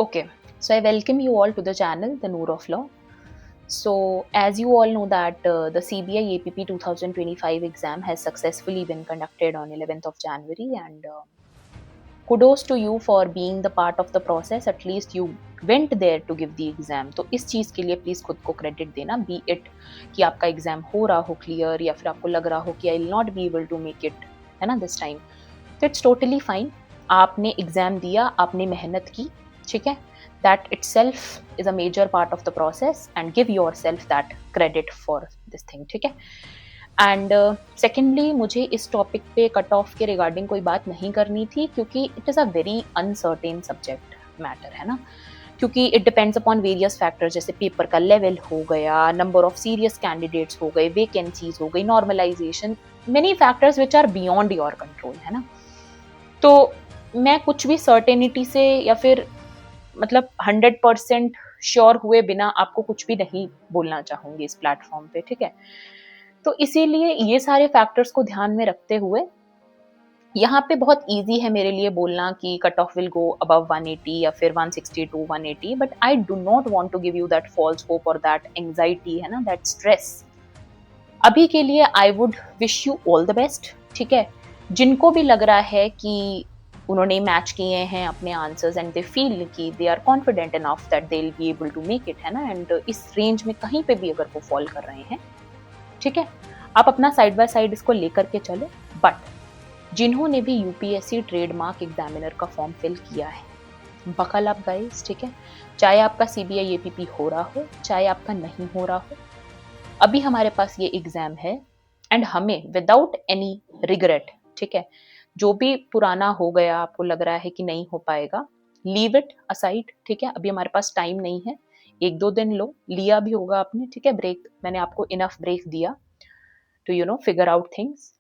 Okay, so I welcome you all to the channel, The Noor of Law. So, as you all know that the CBI APP 2025 exam has successfully been conducted on 11th of January, and kudos to you for being the part of the process. At least you went there to give the exam. तो इस चीज़ के लिए please खुद को credit देना, B it कि आपका exam हो रहा हो क्लियर या फिर आपको लग रहा हो कि I will not be able to make it, है ना, दिस टाइम. तो इट्स टोटली फाइन. आपने एग्जाम दिया, आपने मेहनत की, ठीक है. That itself is a major part of the process and give yourself that credit for this thing, ठीक है. एंड सेकेंडली मुझे इस टॉपिक पे कट ऑफ के रिगार्डिंग कोई बात नहीं करनी थी क्योंकि it is a very uncertain subject matter, है ना. क्योंकि it depends upon various factors, जैसे पेपर का लेवल हो गया, नंबर ऑफ सीरियस कैंडिडेट्स हो गए, वैकेंसीज हो गई, normalization, many factors which are beyond your control, है ना. तो मैं कुछ भी सर्टेनिटी से या फिर मतलब 100% श्योर हुए बिना आपको कुछ भी नहीं बोलना चाहूंगी इस प्लेटफॉर्म पे, ठीक है. तो इसीलिए ये सारे फैक्टर्स को ध्यान में रखते हुए यहाँ पे बहुत इजी है मेरे लिए बोलना कि cut off will go above 180 या फिर 160 to 180, but I do not want to give you that false hope और दैट एंजाइटी, है ना, दैट स्ट्रेस. अभी के लिए I would wish you all the best, ठीक है. जिनको भी लग रहा है कि उन्होंने मैच किए हैं अपने आंसर्स एंड दे फील कि they are confident enough that they will be able to make it, है ना, एंड इस रेंज में कहीं पे भी अगर वो फॉल कर रहे हैं, ठीक है, आप अपना साइड बाय साइड इसको लेकर के चलो. बट जिन्होंने भी यूपीएससी ट्रेडमार्क एग्जामिनर का फॉर्म फिल किया है, बकल अप गाइस, ठीक है. चाहे आपका सीबीआई एपीपी हो रहा हो, चाहे आपका नहीं हो रहा हो, अभी हमारे पास ये एग्जाम है एंड हमें विदाउट एनी रिग्रेट, ठीक है, जो भी पुराना हो गया आपको लग रहा है कि नहीं हो पाएगा, लीव इट असाइड, ठीक है. अभी हमारे पास टाइम नहीं है, 1-2 दिन लो, लिया भी होगा आपने, ठीक है, ब्रेक, मैंने आपको इनफ ब्रेक दिया to figure out things.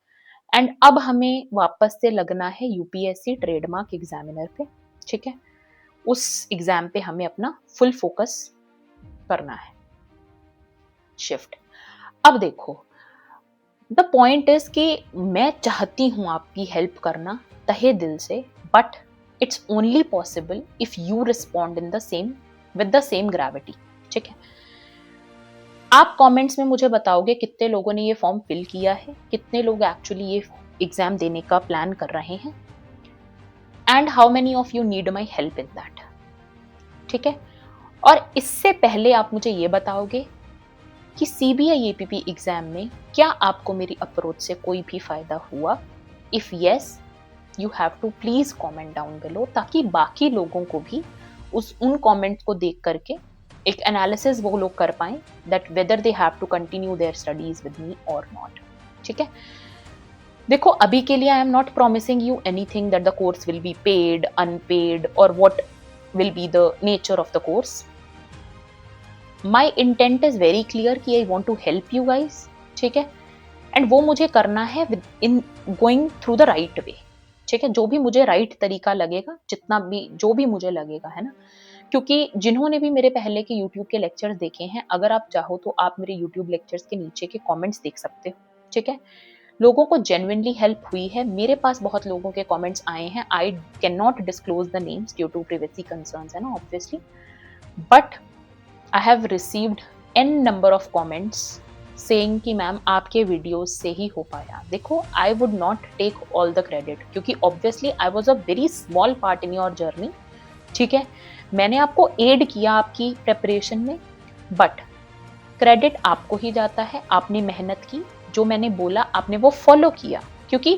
And अब हमें वापस से लगना है यूपीएससी ट्रेडमार्क एग्जामिनर पे, ठीक है. उस एग्जाम पे हमें अपना फुल फोकस करना है, शिफ्ट. अब देखो, द पॉइंट इज कि मैं चाहती हूं आपकी हेल्प करना तहे दिल से, but it's only possible if you respond in the same with the same gravity, ठीक है. आप कमेंट्स में मुझे बताओगे कितने लोगों ने ये फॉर्म फिल किया है, कितने लोग एक्चुअली ये एग्जाम देने का प्लान कर रहे हैं, and how many of you need my help in that, ठीक है. और इससे पहले आप मुझे ये बताओगे कि सीबीआई एपीपी एग्जाम में क्या आपको मेरी अप्रोच से कोई भी फायदा हुआ. If yes, you have to please comment down below, ताकि बाकी लोगों को भी उन कमेंट्स को देख करके एक एनालिसिस वो लोग कर पाए that whether they have to continue their studies with me और नॉट, ठीक है. देखो, अभी के लिए I am not promising you anything that the course will be paid, unpaid और what will be the nature of the course. My intent is very clear कि I want to help you guys, ठीक है. And वो मुझे करना है in going through the right way, ठीक है. जो भी मुझे राइट तरीका लगेगा, जितना भी जो भी मुझे लगेगा, है ना. क्योंकि जिन्होंने भी मेरे पहले के यूट्यूब के लेक्चर्स देखे हैं, अगर आप चाहो तो आप मेरे यूट्यूब लेक्चर्स के नीचे के कमेंट्स देख सकते हो, ठीक है. लोगों को जेन्युइनली हेल्प हुई है. मेरे पास बहुत लोगों के कमेंट्स आए हैं. I can not disclose the names due to privacy concerns, है ना, obviously. But I have received n number of comments saying कि मैम आपके वीडियोस से ही हो पाया. देखो, I would not take all the credit क्योंकि obviously I was a very small part in your journey, ठीक है. मैंने आपको एड किया आपकी प्रेपरेशन में, बट क्रेडिट आपको ही जाता है. आपने मेहनत की, जो मैंने बोला आपने वो फॉलो किया. क्योंकि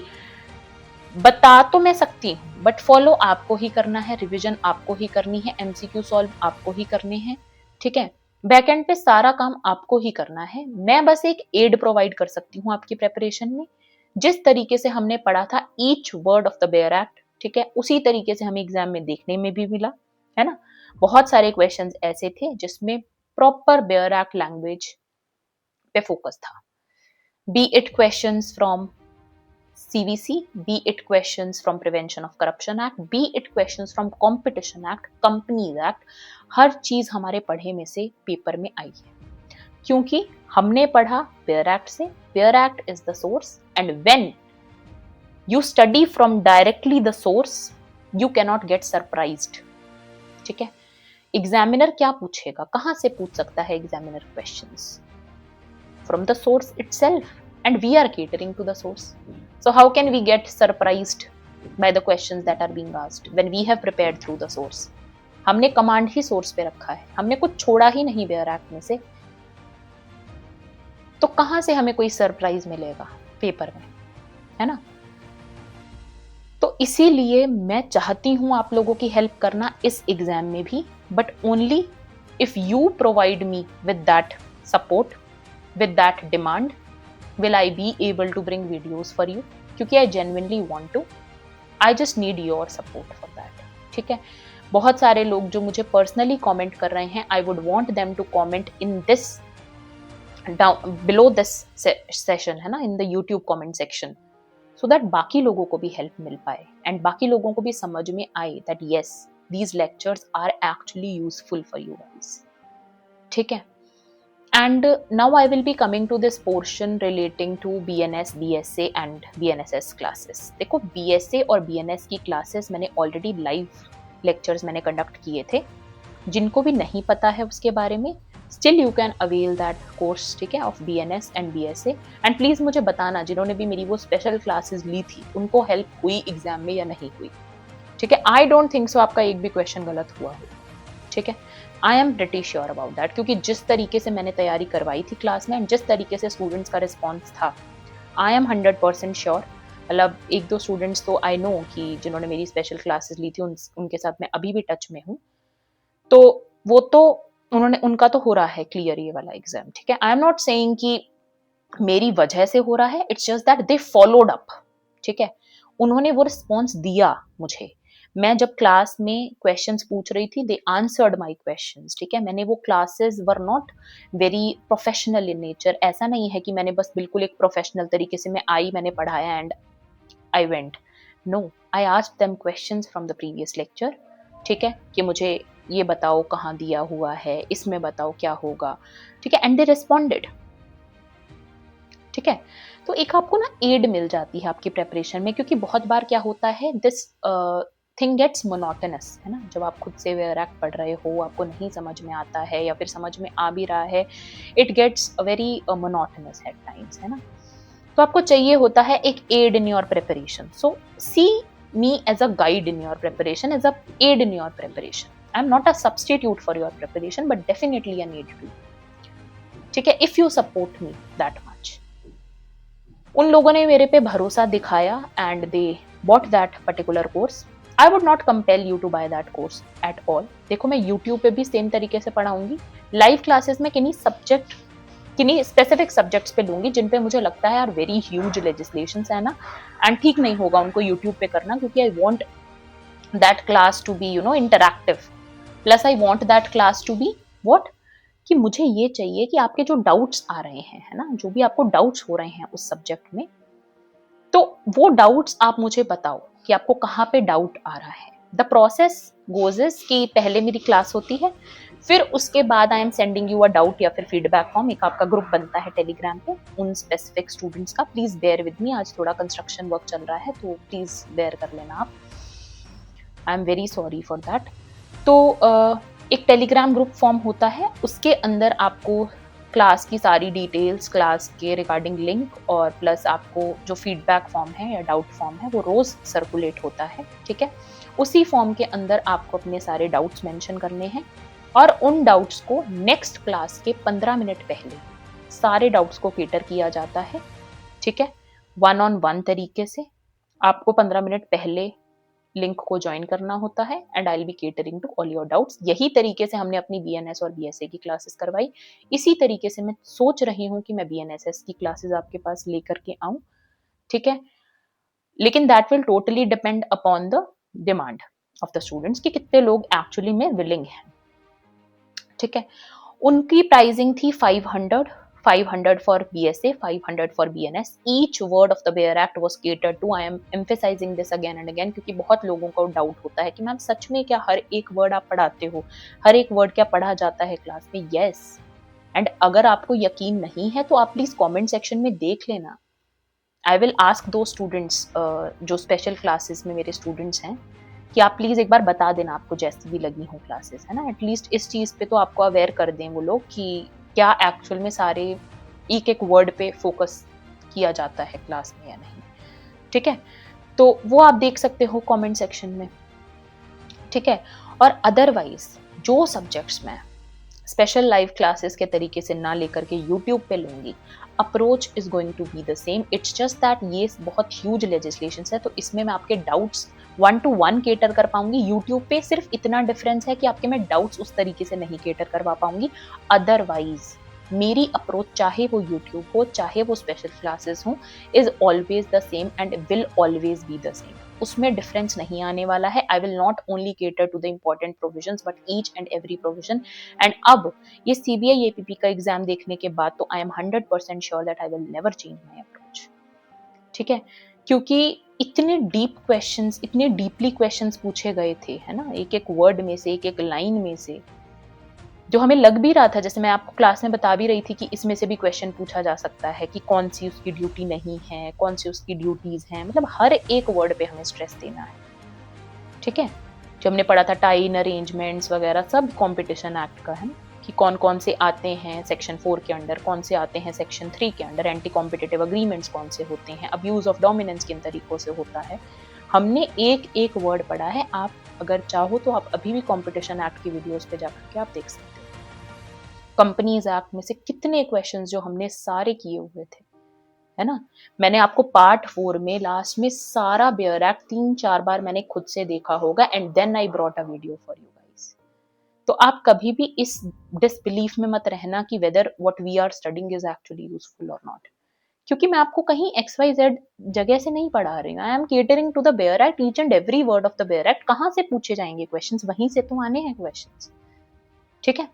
बता तो मैं सकती हूँ, बट फॉलो आपको ही करना है, रिविजन आपको ही करनी है, एमसीक्यू सॉल्व आपको ही करने हैं, ठीक है. बैकएंड पे सारा काम आपको ही करना है. मैं बस एक एड प्रोवाइड कर सकती हूँ आपकी प्रेपरेशन में. जिस तरीके से हमने पढ़ा था each word of the bare act, ठीक है, उसी तरीके से हमें एग्जाम में देखने में भी मिला, है ना. बहुत सारे क्वेश्चंस ऐसे थे जिसमें प्रॉपर बेयर एक्ट लैंग्वेज पे फोकस था. B it questions from CVC, be it questions from Prevention of Corruption Act, be it questions from Competition Act, Companies Act, हर चीज हमारे पढ़े में से पेपर में आई है. क्योंकि हमने पढ़ा बेयर एक्ट से. Bare act is the source, and when you study from directly the source, you cannot get surprised, ठीक है. एग्जामिनर क्या पूछेगा, कहाँ से पूछ सकता है examiner questions? From the source itself, and we are catering to the source. So how can we get surprised by the questions that are being asked when we have prepared through the source? हमने command ही source पे रखा है, हमने कुछ छोड़ा ही नहीं bare act में से, तो कहां से हमें कोई सरप्राइज मिलेगा पेपर में, है ना? तो इसीलिए मैं चाहती हूं आप लोगों की हेल्प करना इस एग्जाम में भी, but only if you provide me with that support, with that demand, will I be able to bring videos for you? क्योंकि I genuinely want to, I just need your support for that. ठीक है? बहुत सारे लोग जो मुझे personally comment कर रहे हैं, I would want them to comment in this down below this session, है ना, in the YouTube comment section, so that बाकी लोगों को भी हेल्प मिल पाए and बाकी लोगों को भी समझ में आए that yes, these lectures are actually useful for you guys. ठीक है? And now I will be coming to this portion relating to BNS, BSA and BNSS classes. देखो BSA और BNS की क्लासेस मैंने ऑलरेडी लाइव लेक्चर्स मैंने conduct किए थे, जिनको भी नहीं पता है उसके बारे में, still you can avail that course, ठीक है, of BNS and BSA. And please मुझे बताना जिन्होंने भी मेरी वो स्पेशल क्लासेस ली थी उनको हेल्प हुई एग्जाम में या नहीं हुई, ठीक है? आई डोंट थिंक सो आपका एक भी क्वेश्चन गलत हुआ हो, ठीक है? I am pretty sure about that, क्योंकि जिस तरीके से मैंने तैयारी करवाई थी क्लास में, जिस तरीके से स्टूडेंट्स का रिस्पॉन्स था, आई एम 100% श्योर. मतलब एक दो स्टूडेंट्स तो आई नो कि जिन्होंने मेरी स्पेशल क्लासेस ली थी उनके साथ मैं अभी भी टच में हूँ, तो वो तो उनका तो हो रहा है क्लियर ये वाला एग्जाम, ठीक है? आई एम नॉट सेइंग कि मेरी वजह से हो रहा है, it's just that they followed up, ठीक है? उन्होंने वो रिस्पॉन्स दिया मुझे. मैं जब क्लास में क्वेश्चंस पूछ रही थी, दे आंसर्ड माय क्वेश्चंस, ठीक है? मैंने वो classes were not very professional in nature. ऐसा नहीं है कि मैंने बस बिल्कुल एक प्रोफेशनल तरीके से मैं आई, मैंने पढ़ाया and I went. No, I asked them questions from the previous lecture, ठीक है, कि मुझे ये बताओ कहाँ दिया हुआ है, इसमें बताओ क्या होगा, ठीक है? एंड दे रिस्पॉन्डेड, ठीक है? तो एक आपको ना एड मिल जाती है आपकी प्रेपरेशन में, क्योंकि बहुत बार क्या होता है, दिस थिंग गेट्स मोनोटोनस, है ना? जब आप खुद से वेयर एक्ट पढ़ रहे हो, आपको नहीं समझ में आता है या फिर समझ में आ भी रहा है, it gets very monotonous at times, है ना? तो आपको चाहिए होता है एक aid in your preparation. So see me as a guide in your preparation, as an aid in your preparation. I am not a substitute for your preparation, but definitely an aid too, ठीक है? If you support me that much. उन लोगों ने मेरे पे भरोसा दिखाया and they bought that particular course. I would not compel you to buy that course at all. देखो मैं यूट्यूब पे भी सेम तरीके से पढ़ाऊंगी, लाइव क्लासेस में किन्हीं स्पेसिफिक सब्जेक्ट्स पे लूंगी जिन पे मुझे लगता है यार वेरी ह्यूज लेजिस्लेशंस है ना, एंड ठीक नहीं होगा उनको यूट्यूब पे करना, क्योंकि I want that class to be interactive. Plus I want that class to be what, कि मुझे ये चाहिए कि आपके जो डाउट्स आ रहे हैं, है ना, जो भी आपको डाउट्स हो रहे हैं उस सब्जेक्ट में, तो वो डाउट्स आप मुझे बताओ कि आपको कहाँ पे डाउट आ रहा है. द प्रोसेस गोज इज कि पहले मेरी क्लास होती है, फिर उसके बाद I am sending you a doubt या फिर फीडबैक फॉर्म. एक आपका ग्रुप बनता है टेलीग्राम पे उन स्पेसिफिक स्टूडेंट्स का. प्लीज बेयर विद मी, आज थोड़ा कंस्ट्रक्शन वर्क चल रहा है तो प्लीज बेयर कर लेना आप. आई am very sorry for that. तो एक टेलीग्राम ग्रुप फॉर्म होता है, उसके अंदर आपको क्लास की सारी डिटेल्स, क्लास के रिगार्डिंग लिंक और प्लस आपको जो फीडबैक फॉर्म है या डाउट फॉर्म है वो रोज सर्कुलेट होता है, ठीक है? उसी फॉर्म के अंदर आपको अपने सारे डाउट्स मेंशन करने हैं और उन डाउट्स को नेक्स्ट क्लास के 15 मिनट पहले सारे डाउट्स को केटर किया जाता है, ठीक है? 1-on-1 तरीके से आपको 15 मिनट पहले लिंक को ज्वाइन करना होता है and I will be catering to all your doubts. यही तरीके से हमने अपनी BNS और BSA की क्लासेस करवाई. इसी तरीके से मैं सोच रही हूँ कि मैं BNSS की क्लासेस आपके पास लेकर के आऊं, ठीक है? लेकिन that will totally depend upon the demand of the students कि कितने लोग एक्चुअली में विलिंग हैं, ठीक है? उनकी प्राइसिंग थी 500 for BSA, 500 for BNS. Each word of the BEAR Act was catered to. I am emphasizing this again and again क्योंकि बहुत लोगों को डाउट होता है कि मैम सच में क्या हर एक वर्ड आप पढ़ाते हो, हर एक वर्ड क्या पढ़ा जाता है क्लास में? यस. एंड अगर आपको यकीन नहीं है तो आप प्लीज कमेंट सेक्शन में देख लेना. आई विल आस्क दो स्टूडेंट्स जो स्पेशल क्लासेस में मेरे स्टूडेंट्स हैं, कि आप प्लीज एक बार बता देना आपको जैसी भी लगी हो क्लासेस, है ना, एटलीस्ट इस चीज पे तो आपको अवेयर कर दें वो लोग कि क्या एक्चुअल में सारे एक एक वर्ड पे फोकस किया जाता है क्लास में या नहीं। ठीक है, तो वो आप देख सकते हो कमेंट सेक्शन में। ठीक है, और अदरवाइज जो सब्जेक्ट्स में स्पेशल लाइव क्लासेस के तरीके से ना लेकर के यूट्यूब पे लूंगी, approach is going to be the same. It's just that ये बहुत ह्यूज लेजिस्लेशन है, तो इसमें मैं आपके डाउट्स 1 to 1 केटर कर पाऊंगी। यूट्यूब पे सिर्फ इतना डिफरेंस है कि आपके मैं डाउट्स उस तरीके से नहीं केटर करवा पाऊंगी। अदरवाइज मेरी अप्रोच, चाहे वो यूट्यूब हो चाहे वो स्पेशल क्लासेस हो, is always the same and will always be the same. उसमें डिफरेंस नहीं आने वाला है। I will not only cater to the important provisions but each and every provision. And अब ये सीबीआई एपीपी का एग्जाम देखने के बाद तो I am 100% sure that I will never change my approach. ठीक है, क्योंकि इतने डीप क्वेश्चंस, इतने डीपली क्वेश्चंस पूछे गए थे, है ना, एक एक वर्ड में से, एक एक लाइन में से, जो हमें लग भी रहा था, जैसे मैं आपको क्लास में बता भी रही थी कि इसमें से भी क्वेश्चन पूछा जा सकता है कि कौन सी उसकी ड्यूटी नहीं है, कौन सी उसकी ड्यूटीज हैं, मतलब हर एक वर्ड पे हमें स्ट्रेस देना है। ठीक है, जो हमने पढ़ा था टाई इन अरेंजमेंट्स वगैरह सब कंपटीशन एक्ट का है कि कौन कौन से आते हैं सेक्शन 4 के अंडर, कौन से आते हैं सेक्शन 3 के अंडर, एंटी कॉम्पिटिटिव अग्रीमेंट्स कौन से होते हैं, अब्यूज ऑफ डोमिनेंस किन तरीकों से होता है। हमने एक एक वर्ड पढ़ा है। आप अगर चाहो तो आप अभी भी कंपटीशन एक्ट की वीडियोस पे जाकर के आप देख सकते हो। कंपनीज एक्ट में से कितने क्वेश्चंस जो हमने सारे किए हुए थे, है ना। मैंने आपको पार्ट 4 में लास्ट में सारा बेयर एक्ट 3-4 बार मैंने खुद से देखा होगा and then I brought a video for you guys. तो आप कभी भी इस डिसबिलीफ में मत रहना कि whether what we are studying is actually useful और नॉट, क्योंकि मैं आपको कहीं XYZ जगह से नहीं पढ़ा रही हूँ। I am catering to the bare act, each and every word of the bare act. कहाँ से पूछे जाएंगे क्वेश्चंस, वहीं से तो आने हैं क्वेश्चंस। ठीक है,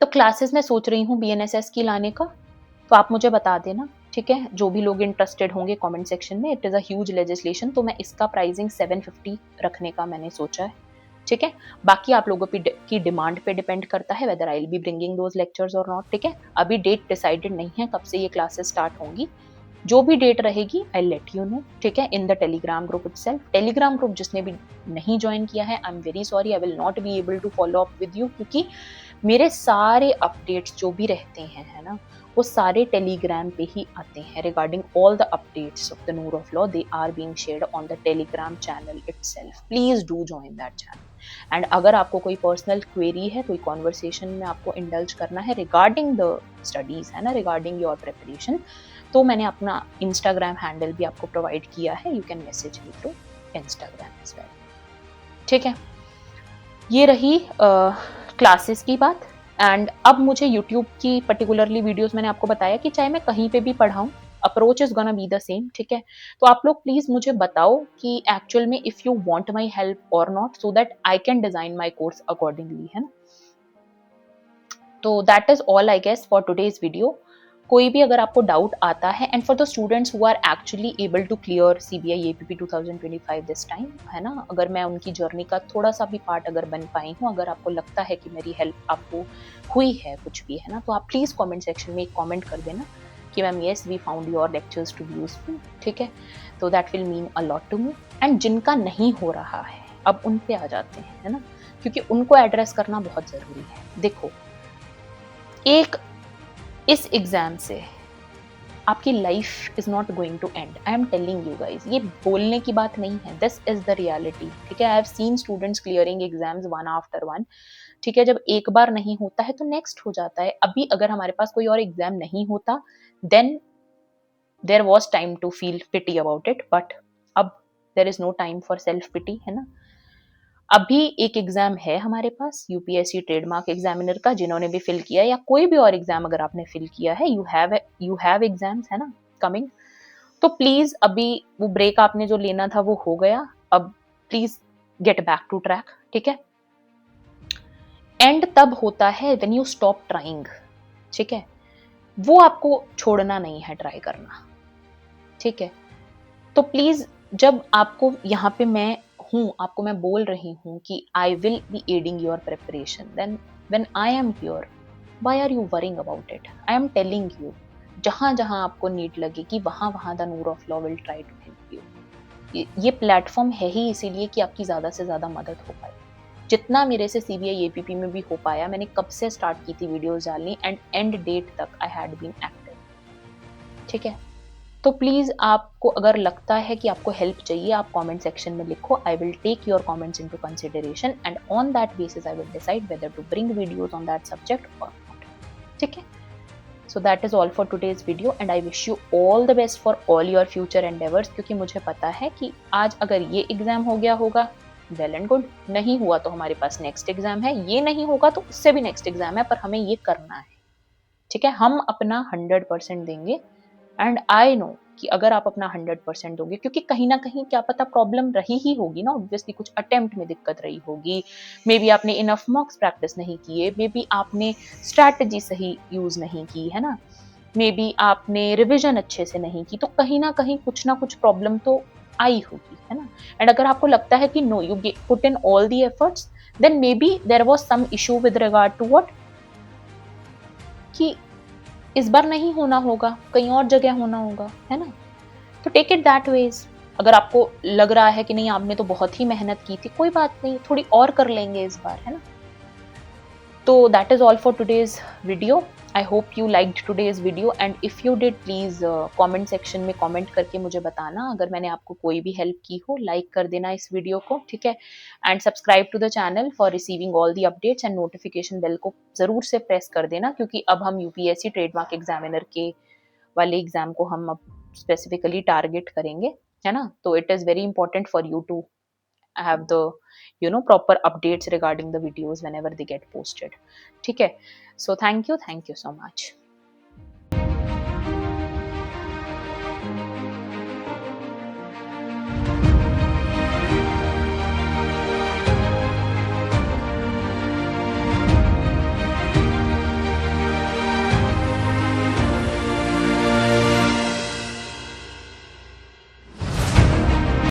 तो क्लासेस में सोच रही हूँ BNSS की लाने का, तो आप मुझे बता देना। ठीक है, जो भी लोग इंटरेस्टेड होंगे कमेंट सेक्शन में। It is a huge legislation, तो मैं इसका प्राइसिंग 750 रखने का मैंने सोचा है। ठीक है, बाकी आप लोगों की डिमांड पे डिपेंड करता है whether I will be bringing those lectures और नॉट। ठीक है, अभी डेट डिसाइडेड नहीं है कब से ये क्लासेस स्टार्ट होंगी। जो भी डेट रहेगी आई लेट यू नो। ठीक है, in the Telegram group itself. Telegram group जिसने भी नहीं ज्वाइन किया है, I am very sorry, I will not be able to follow up with you, क्योंकि मेरे सारे अपडेट्स जो भी रहते हैं, है ना, वो सारे टेलीग्राम पे ही आते हैं। Regarding all the updates of the Noor of law, they are being shared on the Telegram channel itself. Please do join that channel. And अगर आपको कोई पर्सनल क्वेरी है, कोई कॉन्वर्सेशन में आपको इंडल्ज करना है रिगार्डिंग द स्टडीज, है ना, रिगार्डिंग योर प्रिपरेशन, तो मैंने अपना इंस्टाग्राम हैंडल भी आपको प्रोवाइड किया है। You can message me through Instagram as well. ठीक है, ये रही क्लासेस की बात। एंड अब मुझे यूट्यूब की पर्टिकुलरली वीडियोस, मैंने आपको बताया कि चाहे मैं कहीं पे भी पढ़ाऊं, approach is gonna be the same. ठीक है, तो आप लोग प्लीज मुझे बताओ कि एक्चुअल में if you want my help और not, so that I can design my course accordingly, है ना। तो that is all I guess for today's video. कोई भी अगर आपको डाउट आता है, and for the students who are actually able to clear CBI APP 2025 this time, है ना, अगर मैं उनकी जर्नी का थोड़ा सा भी पार्ट अगर बन पाई हूँ, अगर आपको लगता है कि मेरी हेल्प आपको हुई है कुछ भी, है ना, तो आप प्लीज कमेंट सेक्शन में एक कमेंट कर देना कि ma'am yes we found your lectures to be useful. ठीक है, तो that will mean a lot to me. And जिनका नहीं हो रहा है, अब उन पे आ जाते हैं, है ना, क्योंकि उनको एड्रेस करना बहुत जरूरी है। देखो, एक इस एग्जाम से आपकी life is not going to end. I am telling you guys, ये बोलने की बात नहीं है, दिस इज द रियलिटी। ठीक है, I have seen students clearing exams one after one. ठीक है, जब एक बार नहीं होता है तो नेक्स्ट हो जाता है। अभी अगर हमारे पास कोई और एग्जाम नहीं होता, then there was time to feel pity about it, but अब there is no time for self pity, है ना। अभी एक एग्जाम है हमारे पास यूपीएससी ट्रेडमार्क एग्जामिनर का, जिन्होंने भी फिल किया, या कोई भी और एग्जाम अगर आपने फिल किया है, यू हैव एग्जाम्स, है ना, कमिंग। तो प्लीज अभी वो ब्रेक आपने जो लेना था वो हो गया, अब please get back to track. ठीक है, एंड तब होता है व्हेन यू स्टॉप ट्राइंग। ठीक है, वो आपको छोड़ना नहीं है, ट्राई करना। ठीक है, तो प्लीज जब आपको यहाँ पे मैं हूँ, आपको मैं बोल रही हूँ कि I will be aiding your preparation, then when I am here, why are you worrying about it. I am telling you, जहां जहां आपको नीड लगेगी वहां वहां the Noor of law will try to help you. ये प्लेटफॉर्म है ही इसीलिए कि आपकी ज़्यादा से ज़्यादा मदद हो पाए। जितना मेरे से सीबीआई एपीपी में भी हो पाया, मैंने कब से स्टार्ट की थी वीडियोस डालनी एंड एंड डेट तक आई हैड बीन एक्टिव। ठीक है, तो प्लीज आपको अगर लगता है कि आपको हेल्प चाहिए, आप कमेंट सेक्शन में लिखो। I will take your comments into consideration and on that basis I will decide whether to bring videos on that subject और नॉट। ठीक है, so that is all for today's video and I wish you all the best for all your future endeavors, क्योंकि मुझे पता है कि आज अगर ये एग्जाम हो गया होगा वेल एंड गुड, नहीं हुआ तो हमारे पास नेक्स्ट एग्जाम है, ये नहीं होगा तो उससे भी नेक्स्ट एग्जाम है, पर हमें ये करना है। ठीक है, हम अपना 100% देंगे एंड आई नो कि अगर आप अपना 100% दोगे, क्योंकि कहीं ना कहीं क्या पता प्रॉब्लम रही ही होगी ना, ऑब्वियसली कुछ अटेम्प्ट में दिक्कत रही होगी, मे बी आपने इनफ मॉक्स प्रैक्टिस नहीं किए, मे बी आपने स्ट्रैटेजी सही यूज नहीं की है ना, मे बी आपने रिविजन अच्छे से नहीं की, तो कहीं ना कहीं कुछ ना कुछ प्रॉब्लम तो आई होगी है ना। एंड अगर आपको लगता है कि no you put in all the efforts, then maybe there was some issue with regard to what, कि इस बार नहीं होना होगा, कहीं और जगह होना होगा, है ना। तो टेक इट दैट वेज। अगर आपको लग रहा है कि नहीं आपने तो बहुत ही मेहनत की थी, कोई बात नहीं, थोड़ी और कर लेंगे इस बार, है ना। तो that is all for today's video. I hope you liked today's video and if you did please comment section में कमेंट करके मुझे बताना अगर मैंने आपको कोई भी हेल्प की हो। लाइक कर देना इस वीडियो को, ठीक है, and subscribe to the channel for receiving all the updates and notification bell को जरूर से प्रेस कर देना, क्योंकि अब हम यूपीएससी ट्रेडमार्क एग्जामिनर के वाले एग्जाम को हम अब स्पेसिफिकली टारगेट करेंगे, है ना। तो it is very important for you to have the proper updates regarding the videos whenever they get posted. ठीक है, so thank you so much.